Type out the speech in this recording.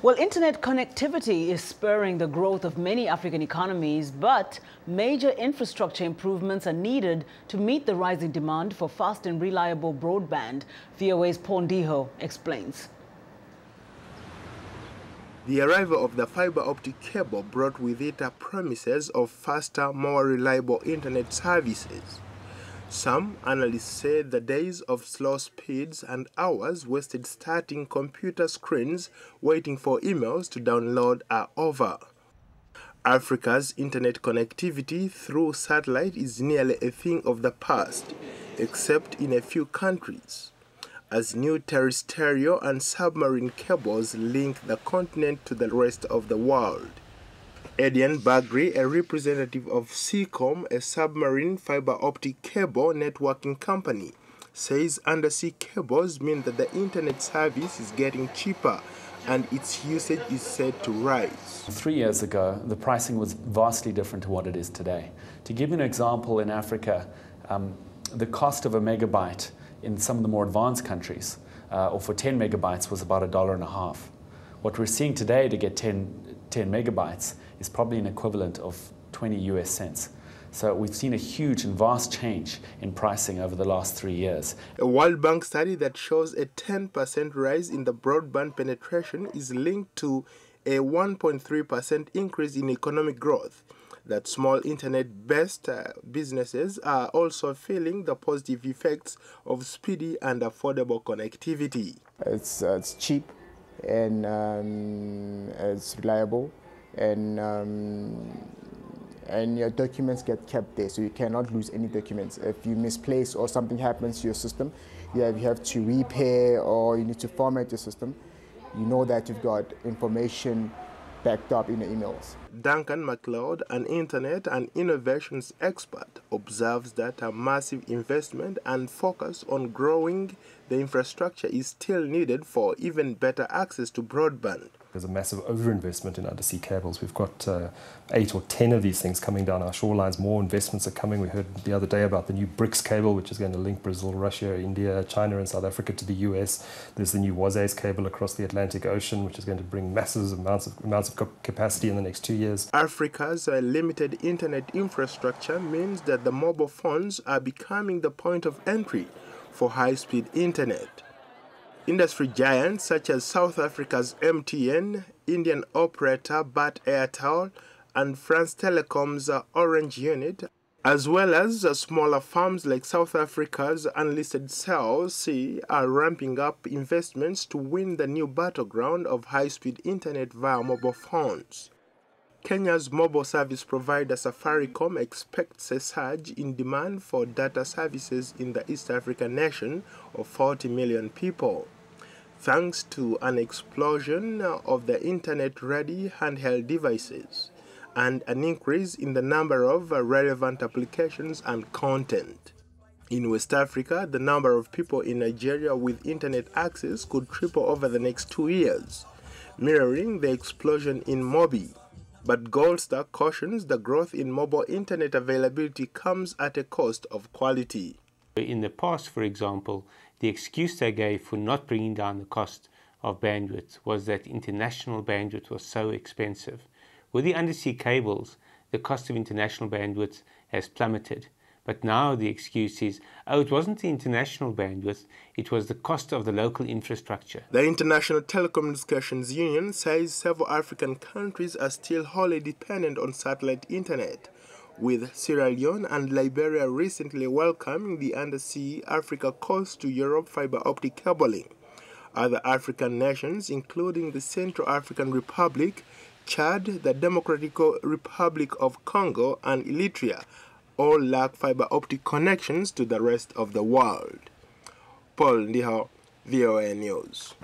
Well, internet connectivity is spurring the growth of many African economies, but major infrastructure improvements are needed to meet the rising demand for fast and reliable broadband. VOA's Ndiho explains. The arrival of the fiber optic cable brought with it a promises of faster, more reliable internet services. Some analysts say the days of slow speeds and hours wasted starting computer screens waiting for emails to download are over. Africa's internet connectivity through satellite is nearly a thing of the past, except in a few countries, as new terrestrial and submarine cables link the continent to the rest of the world. Edian Bagri, a representative of Seacom, a submarine fiber optic cable networking company, says undersea cables mean that the internet service is getting cheaper and its usage is set to rise. 3 years ago, the pricing was vastly different to what it is today. To give you an example, in Africa, the cost of a megabyte in some of the more advanced countries, or for 10 megabytes, was about $1.50. What we're seeing today to get 10 megabytes is probably an equivalent of 20 US cents. So we've seen a huge and vast change in pricing over the last 3 years. A World Bank study that shows a 10% rise in the broadband penetration is linked to a 1.3% increase in economic growth. That small internet-based businesses are also feeling the positive effects of speedy and affordable connectivity. It's cheap and it's reliable, and your documents get kept there, so you cannot lose any documents. If you misplace or something happens to your system, you have to repair or you need to format your system, you know that you've got information backed up in the emails. Duncan MacLeod, an internet and innovations expert, observes that a massive investment and focus on growing the infrastructure is still needed for even better access to broadband. There's a massive overinvestment in undersea cables. We've got 8 or 10 of these things coming down our shorelines. More investments are coming. We heard the other day about the new BRICS cable, which is going to link Brazil, Russia, India, China and South Africa to the US. There's the new WASA's cable across the Atlantic Ocean, which is going to bring massive amounts of capacity in the next 2 years. Africa's limited internet infrastructure means that the mobile phones are becoming the point of entry for high-speed internet. Industry giants such as South Africa's MTN, Indian operator BAT Airtel, and France Telecom's Orange unit, as well as smaller firms like South Africa's unlisted Cell C, are ramping up investments to win the new battleground of high-speed internet via mobile phones. Kenya's mobile service provider Safaricom expects a surge in demand for data services in the East African nation of 40 million people, thanks to an explosion of the internet-ready handheld devices and an increase in the number of relevant applications and content. In West Africa, the number of people in Nigeria with internet access could triple over the next 2 years, mirroring the explosion in Mobi. But Goldstar cautions the growth in mobile internet availability comes at a cost of quality. In the past, for example, the excuse they gave for not bringing down the cost of bandwidth was that international bandwidth was so expensive. With the undersea cables, the cost of international bandwidth has plummeted. But now the excuse is, oh, it wasn't the international bandwidth, it was the cost of the local infrastructure. The International Telecommunications Union says several African countries are still wholly dependent on satellite internet, with Sierra Leone and Liberia recently welcoming the undersea Africa Coast to Europe fiber optic cabling. Other African nations, including the Central African Republic, Chad, the Democratic Republic of Congo, and Eritrea, all lack fiber optic connections to the rest of the world. Ndiho, VOA News.